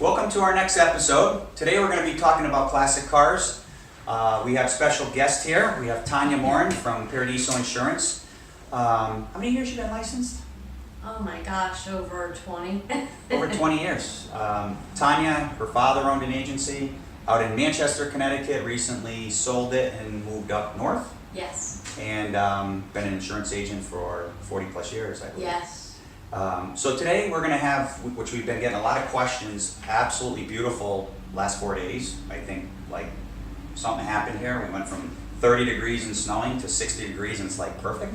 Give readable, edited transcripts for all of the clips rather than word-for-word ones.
Welcome to our next episode. Today we're going to be talking about classic cars. We have special guest here. We have Tanya Morin from Paradiso Insurance. How many years you been licensed? Oh my gosh, over 20. Over 20 years. Tanya, her father owned an agency out in Manchester, Connecticut, recently sold it and moved up north. Yes. And been an insurance agent for 40 plus years, I believe. Yes. So today we're going to have, which we've been getting a lot of questions, absolutely beautiful last 4 days. I think like something happened here. We went from 30 degrees and snowing to 60 degrees and it's like perfect.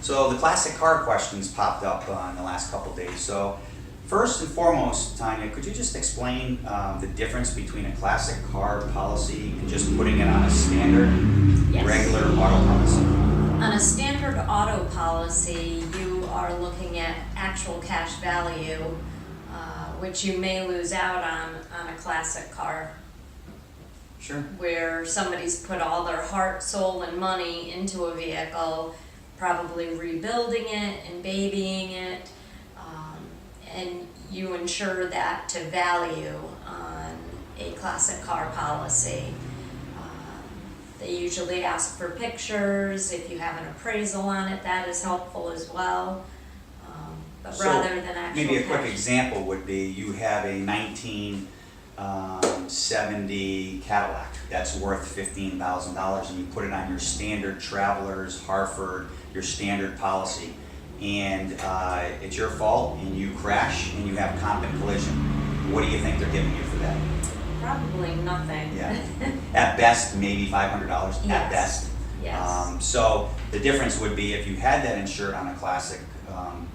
So the classic car questions popped up in the last couple days. So first and foremost, Tanya, could you just explain the difference between a classic car policy and just putting it on a standard, regular auto policy? On a standard auto policy, you are looking at actual cash value, which you may lose out on a classic car. Sure. Where somebody's put all their heart, soul, and money into a vehicle, probably rebuilding it and babying it, and you insure that to value on a classic car policy. They usually ask for pictures. If you have an appraisal on it, that is helpful as well. But So rather than actual maybe a quick cash. example would be you have a 1970 Cadillac that's worth $15,000 and you put it on your standard Travelers, Hartford, your standard policy, and it's your fault and you crash and you have comp and collision. What do you think they're giving you for that? Probably nothing. Yeah. At best, maybe $500 at Yes. best. Yes. So the difference would be if you had that insured on a classic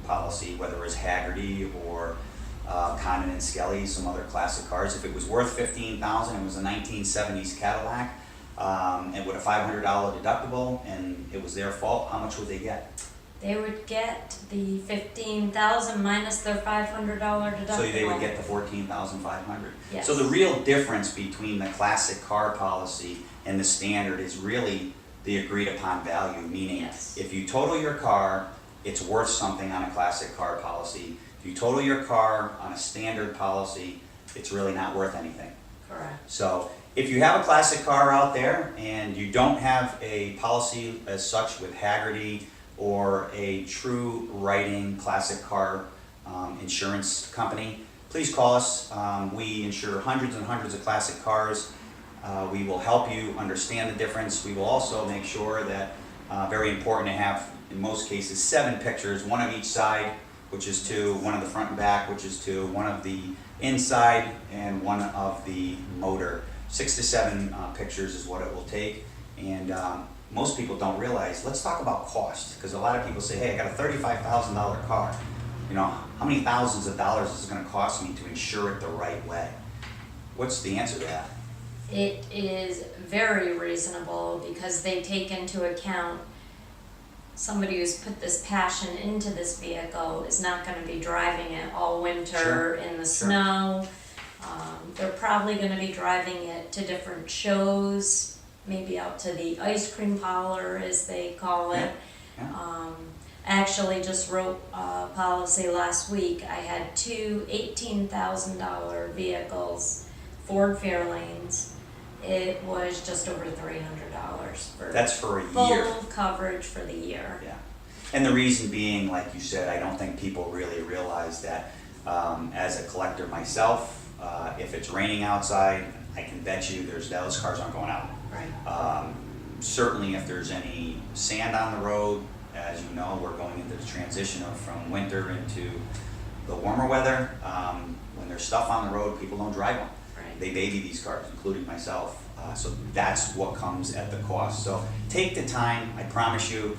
policy, whether it was Haggerty or Condon and Skelly, some other classic cars, if it was worth $15,000, it was a 1970s Cadillac, and with a $500 deductible, and it was their fault, how much would they get? They would get the $15,000 minus their $500 deductible. So they would get the $14,500. Yes. So the real difference between the classic car policy and the standard is really the agreed upon value, meaning Yes. if you total your car, it's worth something on a classic car policy. If you total your car on a standard policy, it's really not worth anything. Correct. So if you have a classic car out there and you don't have a policy as such with Haggerty or a true writing classic car insurance company, please call us. We insure hundreds and hundreds of classic cars. We will help you understand the difference. We will also make sure that, very important to have, in most cases, 7 pictures, one of each side, which is 2, one of the front and back, which is 2, one of the inside, and one of the motor. 6 to 7 pictures is what it will take. And most people don't realize, let's talk about cost, because a lot of people say, hey, I got a $35,000 car. You know, how many thousands of dollars is it going to cost me to insure it the right way? What's the answer to that? It is very reasonable because they take into account somebody who's put this passion into this vehicle is not going to be driving it all winter Sure. in the Sure. snow. They're probably going to be driving it to different shows, maybe out to the ice cream parlor as they call it. Yeah. I actually just wrote a policy last week. I had 2 $18,000 vehicles, Ford Fairlanes. It was just over $300 for That's for a full year. coverage for the year. Yeah. And the reason being, like you said, I don't think people really realize that as a collector myself, if it's raining outside, I can bet you those cars aren't going out. Right. Certainly if there's any sand on the road, as you know, we're going into the transition from winter into the warmer weather. When there's stuff on the road, people don't drive them. Right. They baby these cars, including myself. So that's what comes at the cost. So take the time, I promise you,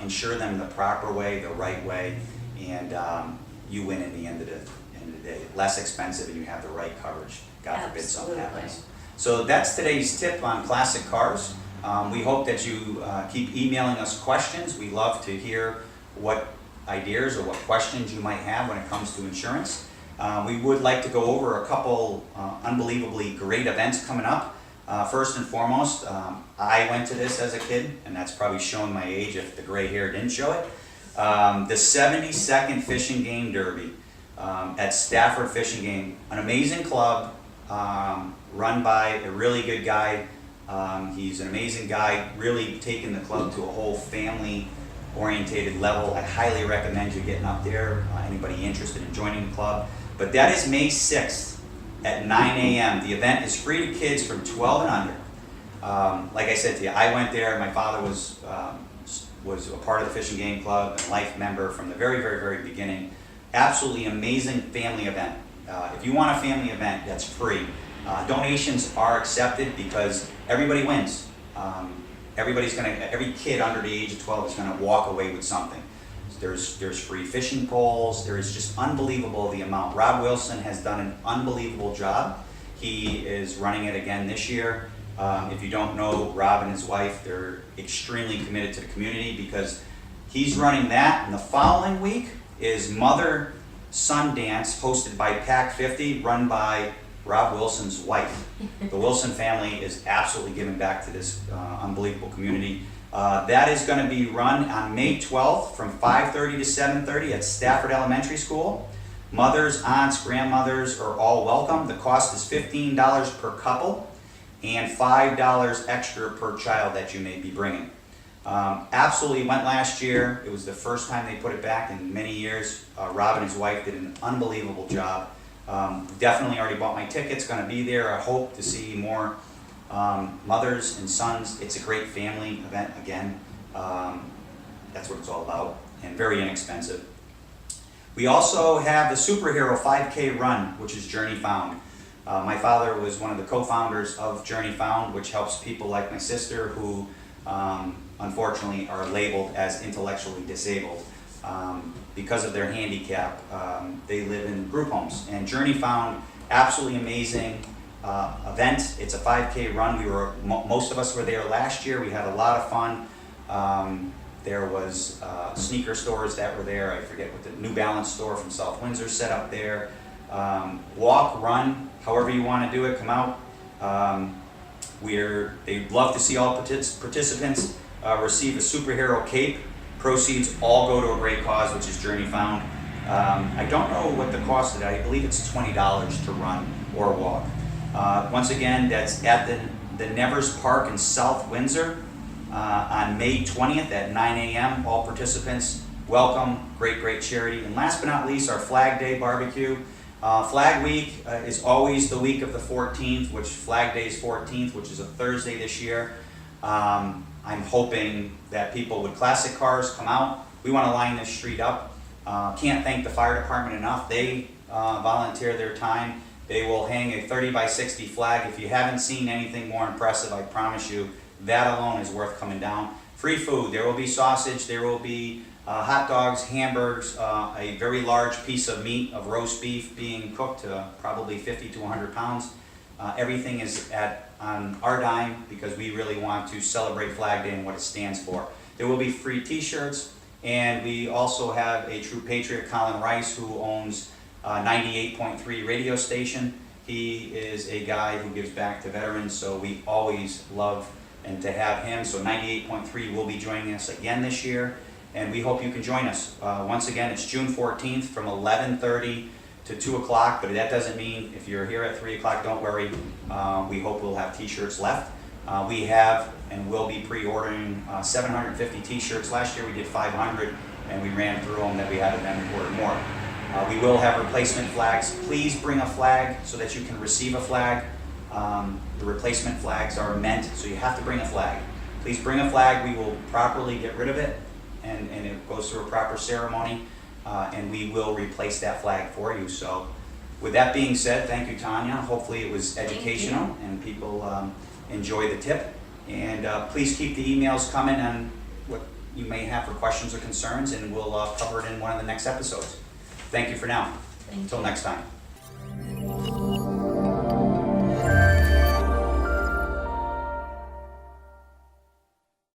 insure them the proper way, the right way, and you win in the end of the day. Less expensive and you have the right coverage. God forbid something Absolutely. happens. So that's today's tip on classic cars. We hope that you keep emailing us questions. We love to hear what ideas or what questions you might have when it comes to insurance. We would like to go over a couple unbelievably great events coming up. First and foremost, I went to this as a kid, and that's probably showing my age if the gray hair didn't show it. The 72nd Fish and Game Derby. at Stafford Fishing Game. An amazing club, run by a really good guy. He's an amazing guy, really taking the club to a whole family-orientated level. I highly recommend you getting up there, anybody interested in joining the club. But that is May 6th at 9 a.m. The event is free to kids from 12 and under. Like I said to you, I went there. My father was a part of the Fishing Game Club, a life member from the very, very, very beginning. Absolutely amazing family event. If you want a family event, that's free. Donations are accepted because everybody wins. Every kid under the age of 12 is gonna walk away with something. There's free fishing poles. There is just unbelievable the amount. Rob Wilson has done an unbelievable job. He is running it again this year. If you don't know Rob and his wife, they're extremely committed to the community because he's running that, and the following week is Mother-Son Dance hosted by Pac 50, run by Rob Wilson's wife. The Wilson family is absolutely giving back to this unbelievable community. That is going to be run on May 12th from 5:30 to 7:30 at Stafford Elementary School. Mothers, aunts, grandmothers are all welcome. The cost is $15 per couple and $5 extra per child that you may be bringing. Absolutely went last year. It was the first time they put it back in many years. Rob and his wife did an unbelievable job. Definitely already bought my tickets, going to be there. I hope to see more mothers and sons. It's a great family event again. That's what it's all about, and very inexpensive. We also have the Superhero 5K Run, which is Journey Found. My father was one of the co-founders of Journey Found, which helps people like my sister who unfortunately are labeled as intellectually disabled. Because of their handicap, they live in group homes. And Journey Found, absolutely amazing event. It's a 5K run. Most of us were there last year. We had a lot of fun. There was sneaker stores that were there. I forget what the New Balance store from South Windsor set up there. Walk, run, however you want to do it, come out. They'd love to see all participants receive a superhero cape. Proceeds all go to a great cause, which is Journey Found. I don't know what the cost of that. I believe it's $20 to run or walk. Once again, that's at the Nevers Park in South Windsor on May 20th at 9 a.m. All participants welcome. Great, great charity. And last but not least, our Flag Day barbecue. Flag Week is always the week of the 14th, which Flag Day is 14th, which is a Thursday this year. I'm hoping that people with classic cars come out. We want to line this street up. Can't thank the fire department enough. They volunteer their time. They will hang a 30 by 60 flag. If you haven't seen anything more impressive, I promise you, that alone is worth coming down. Free food. There will be sausage. There will be hot dogs, hamburgers, a very large piece of meat, of roast beef being cooked to probably 50 to 100 pounds. Everything is on our dime because we really want to celebrate Flag Day and what it stands for. There will be free t-shirts, and we also have a true patriot, Colin Rice, who owns 98.3 radio station. He is a guy who gives back to veterans, so we always love and to have him. So 98.3 will be joining us again this year, and we hope you can join us. Once again, it's June 14th from 11:30 to 2 o'clock, but that doesn't mean if you're here at 3 o'clock, don't worry. We hope we'll have t-shirts left. We have and will be pre-ordering 750 t-shirts. Last year we did 500 and we ran through them that we had to then order more. We will have replacement flags. Please bring a flag so that you can receive a flag. The replacement flags are meant, so you have to bring a flag. Please bring a flag. We will properly get rid of it, and it goes through a proper ceremony. And we will replace that flag for you. So with that being said, thank you, Tanya. Hopefully it was educational and people enjoy the tip. And please keep the emails coming on what you may have for questions or concerns, and we'll cover it in one of the next episodes. Thank you for now. Until next time.